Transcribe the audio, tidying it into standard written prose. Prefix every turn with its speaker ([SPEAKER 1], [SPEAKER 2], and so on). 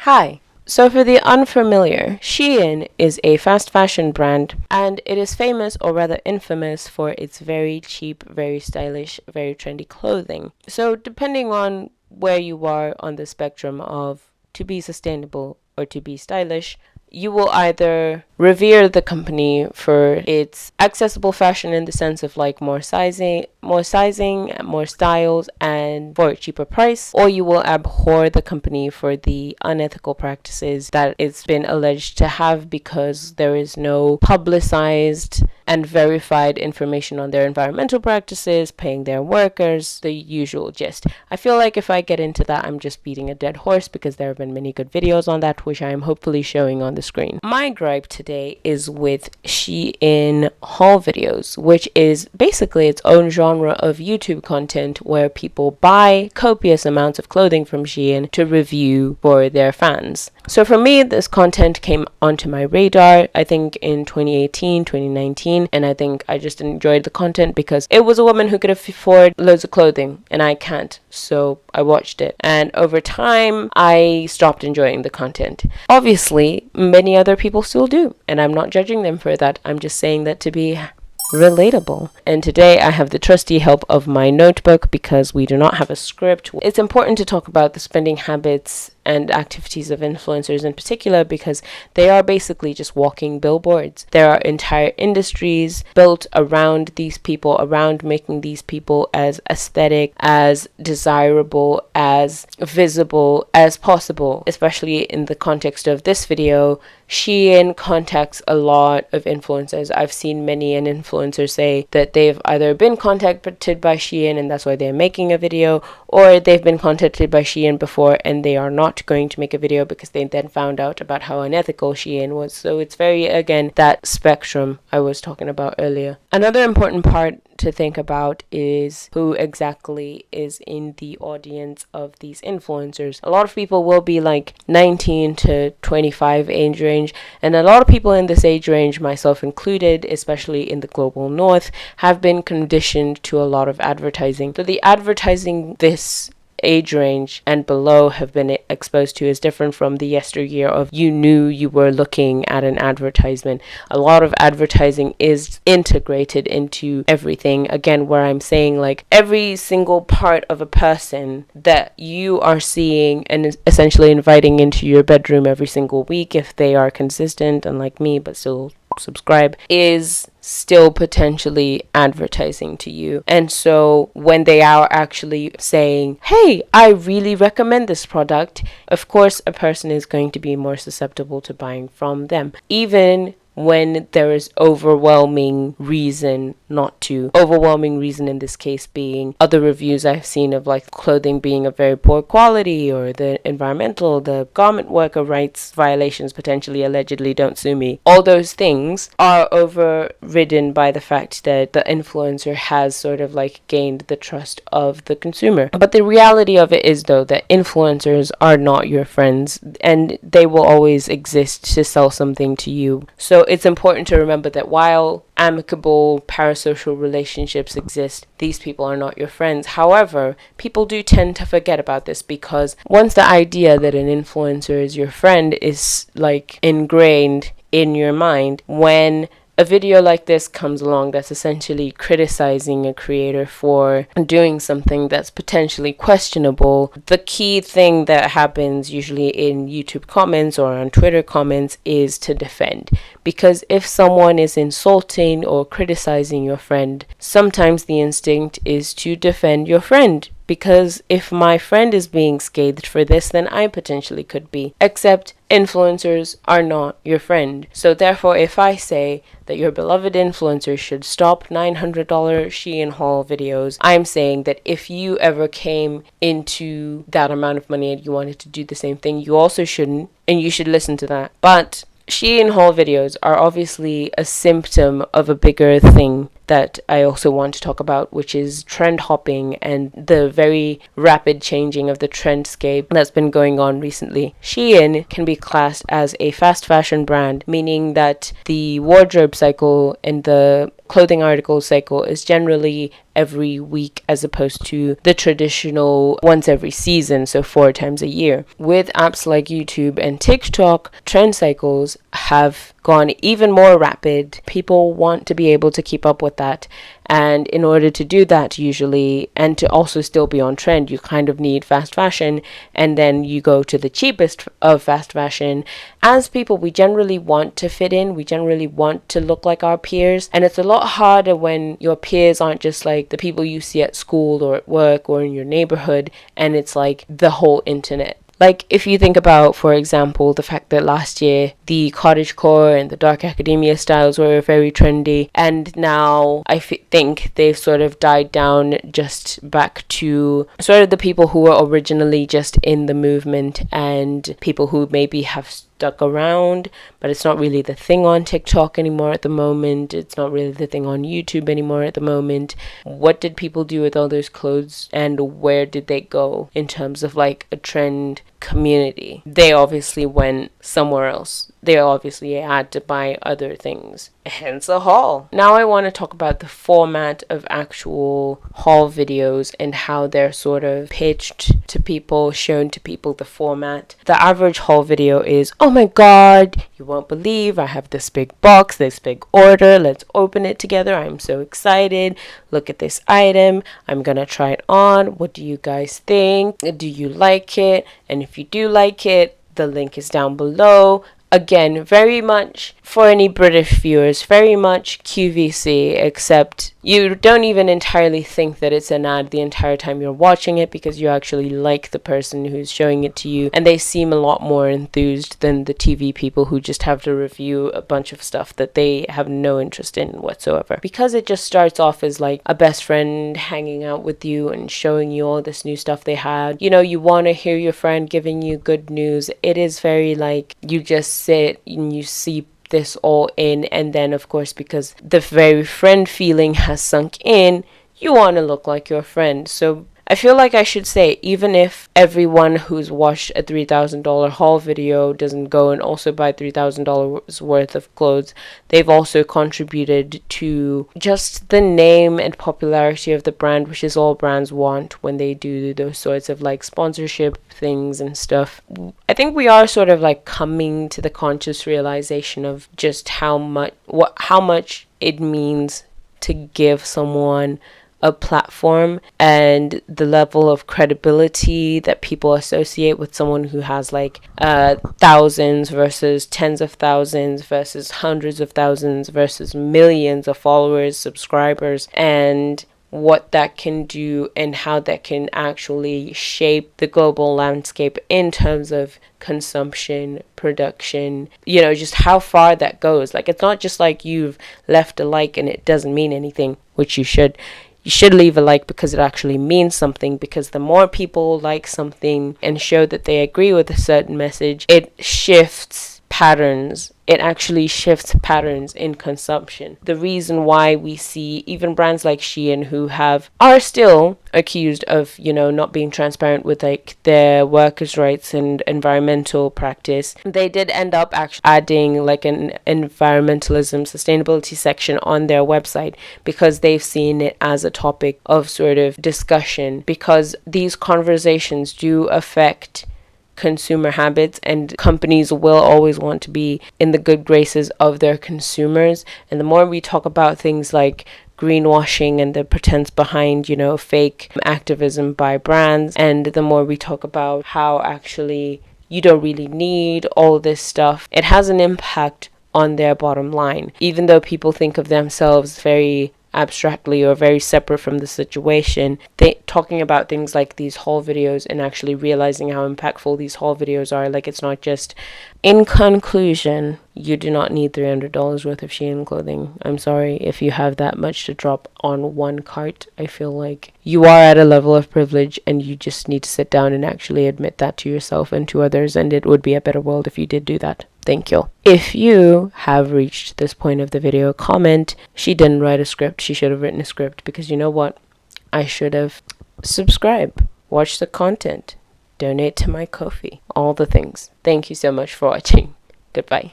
[SPEAKER 1] Hi. So for the unfamiliar, SHEIN is a fast fashion brand and it is famous, or rather infamous, for its very cheap, very stylish, very trendy clothing. So depending on where you are on the spectrum of to be sustainable or to be stylish, you will either revere the company for its accessible fashion in the sense of like more sizing, more styles, and for a cheaper price, or you will abhor the company for the unethical practices that it's been alleged to have because there is no publicized and verified information on their environmental practices, paying their workers, the usual gist. I feel like if I get into that, I'm just beating a dead horse because there have been many good videos on that, which I am hopefully showing on the screen. My gripe today is with SHEIN haul videos, which is basically its own genre of YouTube content where people buy copious amounts of clothing from SHEIN to review for their fans. So for me, this content came onto my radar, I think in 2018, 2019, and I think I just enjoyed the content because it was a woman who could afford loads of clothing and I can't, so I watched it. And over time, I stopped enjoying the content. Obviously, many other people still do, and I'm not judging them for that. I'm just saying that to be relatable. And today I have the trusty help of my notebook because we do not have a script. It's important to talk about the spending habits and activities of influencers in particular because they are basically just walking billboards. There are entire industries built around these people, around making these people as aesthetic, as desirable, as visible as possible. Especially in the context of this video, SHEIN contacts a lot of influencers. I've seen many an influencer say that they've either been contacted by SHEIN and that's why they're making a video, or they've been contacted by SHEIN before and they are not going to make a video because they then found out about how unethical SHEIN was. So it's very, again, that spectrum I was talking about earlier. Another important part to think about is who exactly is in the audience of these influencers. A lot of people will be like 19 to 25 age range, and a lot of people in this age range, myself included, especially in the global north, have been conditioned to a lot of advertising. So the advertising this age range and below have been exposed to is different from the yesteryear of you knew you were looking at an advertisement. A lot of advertising is integrated into everything, again, where I'm saying like every single part of a person that you are seeing and essentially inviting into your bedroom every single week, if they are consistent, unlike me, but still subscribe, is still potentially advertising to you. And so when they are actually saying, hey, I really recommend this product, of course a person is going to be more susceptible to buying from them, even when there is overwhelming reason not to. Overwhelming reason in this case being other reviews I've seen of like clothing being of very poor quality, or the environmental, the garment worker rights violations, potentially, allegedly, don't sue me. All those things are overridden by the fact that the influencer has sort of like gained the trust of the consumer. But the reality of it is though that influencers are not your friends and they will always exist to sell something to you. So it's important to remember that while amicable parasocial relationships exist, these people are not your friends. However, people do tend to forget about this because once the idea that an influencer is your friend is like ingrained in your mind, when a video like this comes along that's essentially criticizing a creator for doing something that's potentially questionable, the key thing that happens usually in YouTube comments or on Twitter comments is to defend. Because if someone is insulting or criticizing your friend, sometimes the instinct is to defend your friend. Because if my friend is being scathed for this, then I potentially could be. Except influencers are not your friend. So therefore, if I say that your beloved influencer should stop $900 SHEIN haul videos, I'm saying that if you ever came into that amount of money and you wanted to do the same thing, you also shouldn't, and you should listen to that. But SHEIN haul videos are obviously a symptom of a bigger thing that I also want to talk about, which is trend hopping and the very rapid changing of the trendscape that's been going on recently. SHEIN can be classed as a fast fashion brand, meaning that the wardrobe cycle and the clothing article cycle is generally every week as opposed to the traditional once every season, so 4 times a year. With apps like YouTube and TikTok, trend cycles have gone even more rapid. People want to be able to keep up with that, and in order to do that, usually, and to also still be on trend, you kind of need fast fashion, and then you go to the cheapest of fast fashion. As people, we generally want to fit in, we generally want to look like our peers, and it's a lot harder when your peers aren't just like the people you see at school or at work or in your neighborhood, and it's like the whole internet. Like, if you think about, for example, the fact that last year the cottagecore and the dark academia styles were very trendy, and now I think they've sort of died down just back to sort of the people who were originally just in the movement and people who maybe have stuck around, but it's not really the thing on TikTok anymore at the moment. It's not really the thing on YouTube anymore at the moment. What did people do with all those clothes, and where did they go in terms of like a trend community? They obviously went somewhere else. They obviously had to buy other things, hence a haul. Now I want to talk about the format of actual haul videos and how they're sort of pitched to people, shown to people, the format. The average haul video is, oh my god, you won't believe I have this big box, this big order, let's open it together, I'm so excited, look at this item, I'm gonna try it on, what do you guys think, do you like it, and if you do like it, the link is down below. Again, very much, for any British viewers, very much QVC, except you don't even entirely think that it's an ad the entire time you're watching it, because you actually like the person who's showing it to you, and they seem a lot more enthused than the TV people who just have to review a bunch of stuff that they have no interest in whatsoever. Because it just starts off as like a best friend hanging out with you and showing you all this new stuff they had. You know, you want to hear your friend giving you good news. It is very like, you just sit and you see this all in, and then of course, because the very friend feeling has sunk in, you want to look like your friend. So I feel like I should say, even if everyone who's watched a $3,000 haul video doesn't go and also buy $3,000 worth of clothes, they've also contributed to just the name and popularity of the brand, which is all brands want when they do those sorts of like sponsorship things and stuff. I think we are sort of like coming to the conscious realization of just how much it means to give someone a platform, and the level of credibility that people associate with someone who has like thousands versus tens of thousands versus hundreds of thousands versus millions of followers, subscribers, and what that can do and how that can actually shape the global landscape in terms of consumption, production, you know, just how far that goes. Like, it's not just like you've left a like and it doesn't mean anything, which you should. You should leave a like because it actually means something, because the more people like something and show that they agree with a certain message, it shifts patterns. It actually shifts patterns in consumption. The reason why we see even brands like SHEIN, who are still accused of, you know, not being transparent with like their workers' rights and environmental practice, they did end up actually adding like an environmentalism sustainability section on their website, because they've seen it as a topic of sort of discussion, because these conversations do affect consumer habits, and companies will always want to be in the good graces of their consumers. And the more we talk about things like greenwashing and the pretense behind, you know, fake activism by brands, and the more we talk about how actually you don't really need all this stuff, it has an impact on their bottom line. Even though people think of themselves very abstractly or very separate from the situation, talking about things like these haul videos and actually realizing how impactful these haul videos are. Like, it's not just, in conclusion, you do not need $300 worth of SHEIN clothing. I'm sorry if you have that much to drop on one cart. I feel like you are at a level of privilege, and you just need to sit down and actually admit that to yourself and to others, and it would be a better world if you did do that. Thank you. If you have reached this point of the video, comment, she didn't write a script, she should have written a script, because you know what? I should have. Subscribe, watch the content, donate to my Ko-fi, all the things. Thank you so much for watching. Goodbye.